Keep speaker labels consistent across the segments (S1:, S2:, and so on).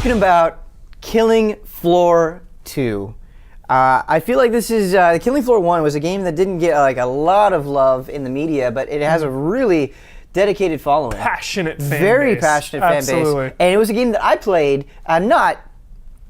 S1: talking about Killing Floor 2. I feel like this is Killing Floor 1 was a game that didn't get like a lot of love in the media, but it has a really dedicated following.
S2: Passionate fan
S1: Very
S2: base.
S1: passionate fan
S2: Absolutely.
S1: base. And it was a game that I played, not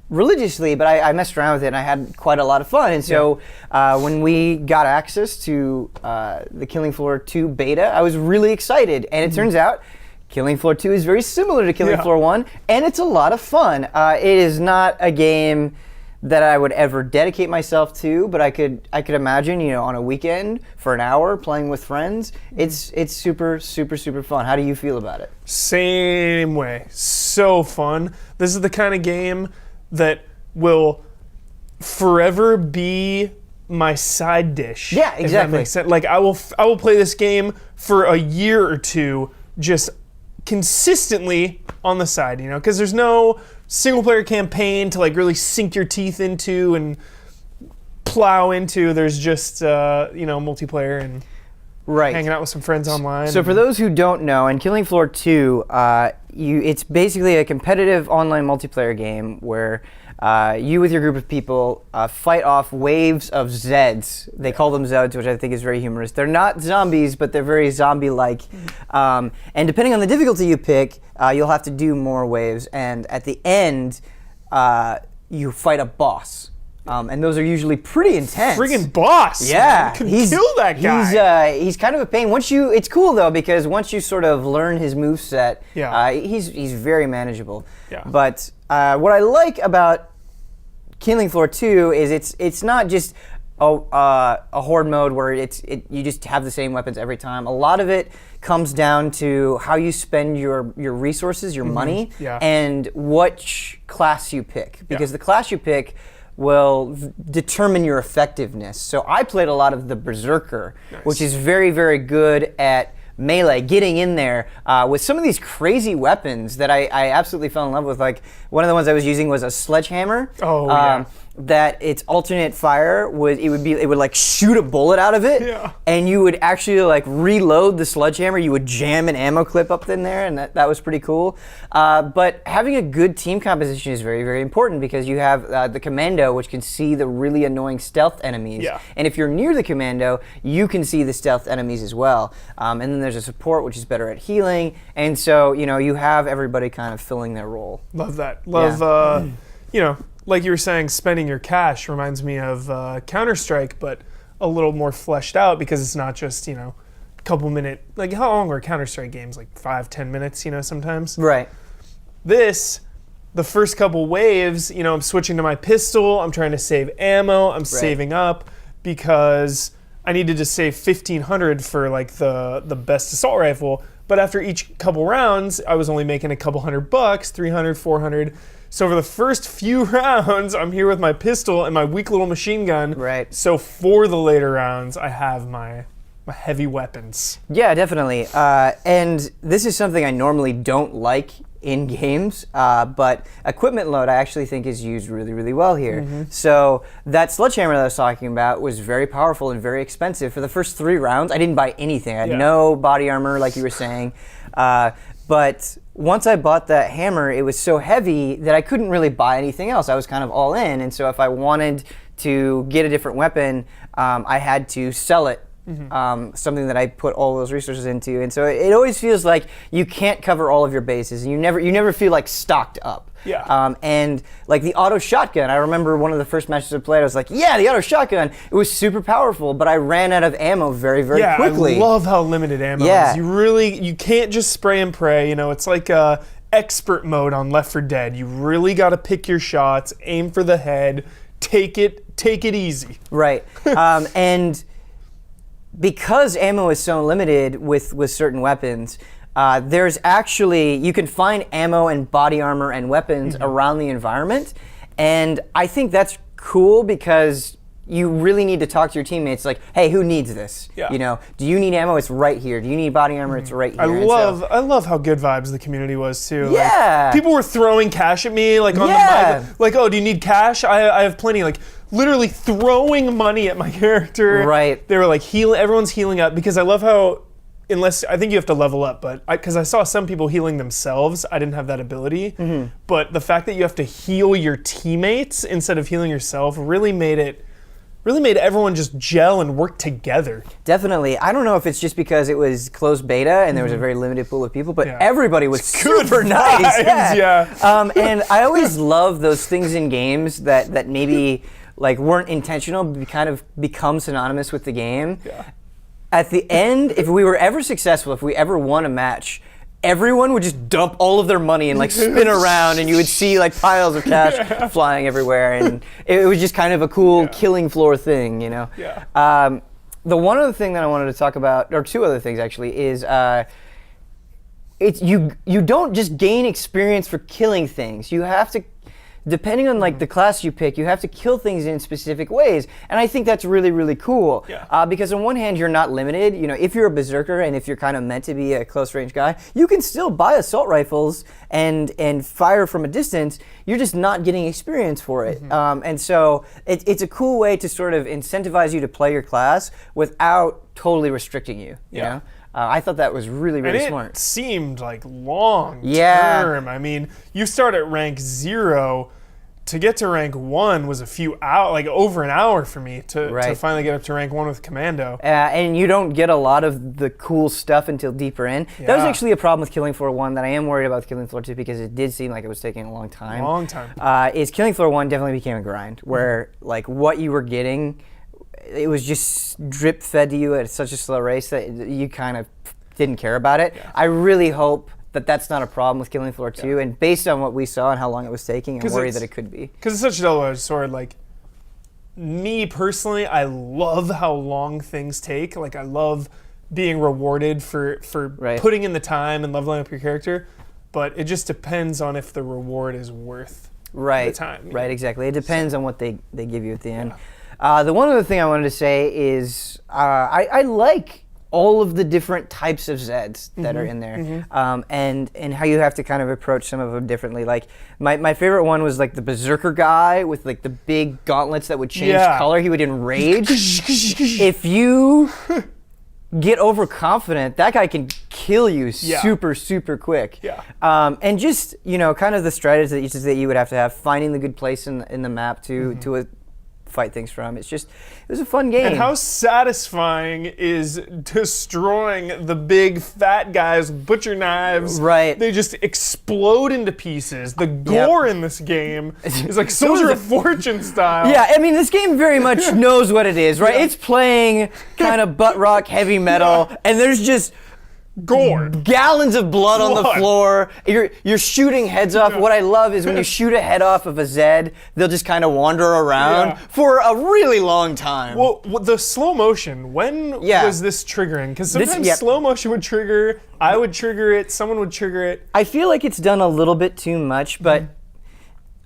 S1: religiously, but I messed around with it and I had quite a lot of fun. And so when we got access to the Killing Floor 2 beta, I was really excited. And it turns out Killing Floor 2 is very similar to Killing Floor 1, and it's a lot of fun. It is not a game that I would ever dedicate myself to, but I could imagine, on a weekend for an hour playing with friends. It's super, super, super fun. How do you feel about it?
S2: Same way. So fun. This is the kind of game that will forever be my side dish.
S1: Yeah, exactly.
S2: If that makes sense. Like I will play this game for a year or two, just consistently on the side, because there's no single player campaign to like really sink your teeth into and plow into. There's just multiplayer and hanging out with some friends online.
S1: So for those who don't know, in Killing Floor 2, it's basically a competitive online multiplayer game where you with your group of people fight off waves of Zeds. They call them Zeds, which I think is very humorous. They're not zombies, but they're very zombie-like. And depending on the difficulty you pick, you'll have to do more waves. And at the end, you fight a boss. And those are usually pretty intense.
S2: Friggin' boss!
S1: Yeah,
S2: man. Kill that guy.
S1: He's kind of a pain. It's cool though because once you sort of learn his moveset, he's very manageable.
S2: Yeah.
S1: But what I like about Killing Floor 2 is it's not just a horde mode where you just have the same weapons every time. A lot of it comes down to how you spend your resources, your money, and which class you pick. Because the class you pick will determine your effectiveness. So I played a lot of the Berserker, which is very, very good at melee, getting in there with some of these crazy weapons that I absolutely fell in love with. Like one of the ones I was using was a sledgehammer. That its alternate fire it would like shoot a bullet out of it, and you would actually like reload the sledgehammer. You would jam an ammo clip up in there, and that was pretty cool. But having a good team composition is very, very important because you have the commando, which can see the really annoying stealth enemies, and if you're near the commando, you can see the stealth enemies as well. And then there's a support, which is better at healing, and so you have everybody kind of filling their role.
S2: Love that. Love like you were saying, spending your cash reminds me of Counter-Strike, but a little more fleshed out because it's not just, a couple minute, like how long are Counter-Strike games? Like 5-10 minutes, sometimes?
S1: Right.
S2: The first couple waves, I'm switching to my pistol, I'm trying to save ammo, I'm saving up because I needed to save 1,500 for like the best assault rifle, but after each couple rounds, I was only making a couple $100, 300, 400. So for the first few rounds, I'm here with my pistol and my weak little machine gun.
S1: Right.
S2: So for the later rounds, I have my heavy weapons.
S1: Yeah, definitely. And this is something I normally don't like in games, but equipment load I actually think is used really, really well here. So that sledgehammer that I was talking about was very powerful and very expensive. For the first 3 rounds, I didn't buy anything. I had no body armor, like you were saying. But once I bought that hammer, it was so heavy that I couldn't really buy anything else. I was kind of all in, and so if I wanted to get a different weapon, I had to sell it. Something that I put all those resources into, and so it always feels like you can't cover all of your bases, and you never feel like stocked up. And like the auto shotgun, I remember one of the first matches I played, I was like, yeah, the auto shotgun, it was super powerful, but I ran out of ammo very, very quickly.
S2: I love how limited ammo is. You can't just spray and pray. It's like expert mode on Left 4 Dead. You really got to pick your shots, aim for the head, take it easy. Right.
S1: And because ammo is so limited with certain weapons, there's actually, you can find ammo and body armor and weapons around the environment, and I think that's cool because you really need to talk to your teammates like, hey, who needs this? Do you need ammo? It's right here. Do you need body armor? It's right here.
S2: I love how good vibes the community was too.
S1: Yeah.
S2: Like, people were throwing cash at me like on the mic. Like, oh, do you need cash? I have plenty. Like literally throwing money at my character.
S1: Right.
S2: They were like everyone's healing up because I love how unless I think you have to level up, but because I saw some people healing themselves, I didn't have that ability. But the fact that you have to heal your teammates instead of healing yourself really made everyone just gel and work together.
S1: Definitely. I don't know if it's just because it was closed beta and there was a very limited pool of people, but everybody was super nice. And I always love those things in games that maybe like weren't intentional, but kind of become synonymous with the game. At the end, if we were ever successful, if we ever won a match, everyone would just dump all of their money and like spin around, and you would see like piles of cash flying everywhere, and it was just kind of a cool killing floor thing, you know. The one other thing that I wanted to talk about, or two other things actually, is it's you don't just gain experience for killing things. You have to, depending on like the class you pick, you have to kill things in specific ways, and I think that's really, really cool. Because on one hand, you're not limited. You know, if you're a berserker and if you're kind of meant to be a close range guy, you can still buy assault rifles and fire from a distance. You're just not getting experience for it. And so it's a cool way to sort of incentivize you to play your class without totally restricting you. You know? I thought that was really, really smart.
S2: It seemed like long term. I mean, you start at rank 0. To get to rank 1 was a few hours, like over an hour for me to finally get up to rank 1 with Commando. And
S1: you don't get a lot of the cool stuff until deeper in. That was actually a problem with Killing Floor 1 that I am worried about with Killing Floor 2 because it did seem like it was taking a long time. Is Killing Floor 1 definitely became a grind where like what you were getting, it was just drip fed to you at such a slow race that you kind of didn't care about it. I really hope that that's not a problem with Killing Floor 2, and based on what we saw and how long it was taking, I'm worried that it could be.
S2: Because it's such a double-edged sword. Like, me personally, I love how long things take. Like, I love being rewarded for putting in the time and leveling up your character, but it just depends on if the reward is worth the time.
S1: Exactly. It depends on what they give you at the end. The one other thing I wanted to say is I like all of the different types of Zeds that are in there, and how you have to kind of approach some of them differently. Like my favorite one was like the Berserker guy with like the big gauntlets that would change color. He would enrage. If you get overconfident, that guy can kill you super quick. And just, you know, kind of the strategies that you would have to have, finding the good place in the map to fight things from. It was a fun game.
S2: And how satisfying is destroying the big fat guys with butcher knives. They just explode into pieces. The gore in this game is like Soldier of Fortune style.
S1: I mean, this game very much knows what it is, right? It's playing kind of butt rock heavy metal, and there's just
S2: gore,
S1: gallons of blood on the floor. You're shooting heads off. What I love is when you shoot a head off of a Zed, they'll just kind of wander around for a really long time.
S2: Well, the slow motion, when was this triggering? Because sometimes slow motion would trigger, I would trigger it, someone would trigger it.
S1: I feel like it's done a little bit too much, but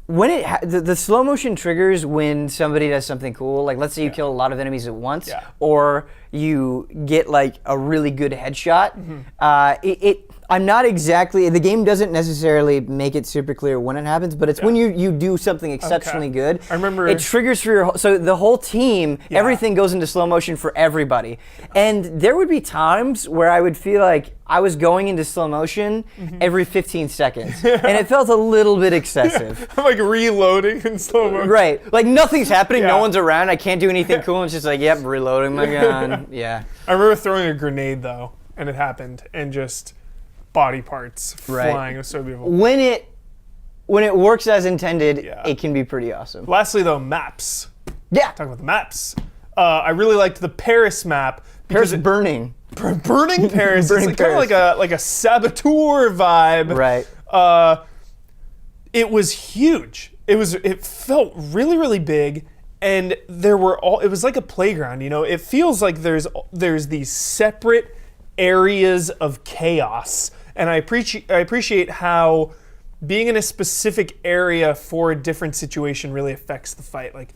S1: when the slow motion triggers when somebody does something cool, like let's say you kill a lot of enemies at once, or you get like a really good headshot. I'm not exactly, the game doesn't necessarily make it super clear when it happens, but it's when you do something exceptionally good.
S2: I remember
S1: it triggers for so the whole team, everything goes into slow motion for everybody. And there would be times where I would feel like I was going into slow motion every 15 seconds. And it felt a little bit excessive.
S2: I'm like reloading in slow motion.
S1: Like nothing's happening, no one's around, I can't do anything cool, and it's just like, yep, reloading my gun. I
S2: remember throwing a grenade though, and it happened, and just body parts flying. It was so beautiful.
S1: When it works as intended, it can be pretty awesome.
S2: Lastly though, maps. Talk about the maps. I really liked the Paris map.
S1: Paris burning.
S2: Burning Paris. It's like, kind of like a saboteur vibe. It was huge. It felt really, really big. And it was like a playground, you know. It feels like there's these separate areas of chaos, and I appreciate how being in a specific area for a different situation really affects the fight. Like,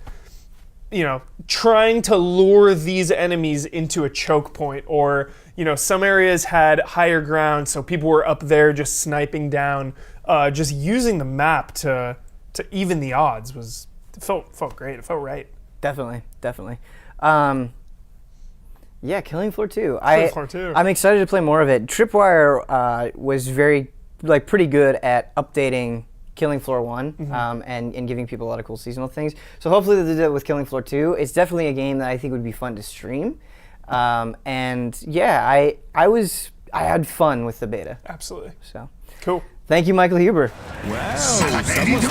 S2: you know, trying to lure these enemies into a choke point, or, you know, some areas had higher ground, so people were up there just sniping down. Just using the map to even the odds it felt great. It felt right.
S1: Definitely. Yeah, Killing Floor 2.
S2: Killing Floor 2.
S1: I'm excited to play more of it. Tripwire was pretty good at updating Killing Floor 1 and giving people a lot of cool seasonal things. So hopefully they'll do that with Killing Floor 2. It's definitely a game that I think would be fun to stream. And yeah, I had fun with the beta.
S2: Absolutely.
S1: So
S2: cool.
S1: Thank you, Michael Huber.
S3: Wow, someone's been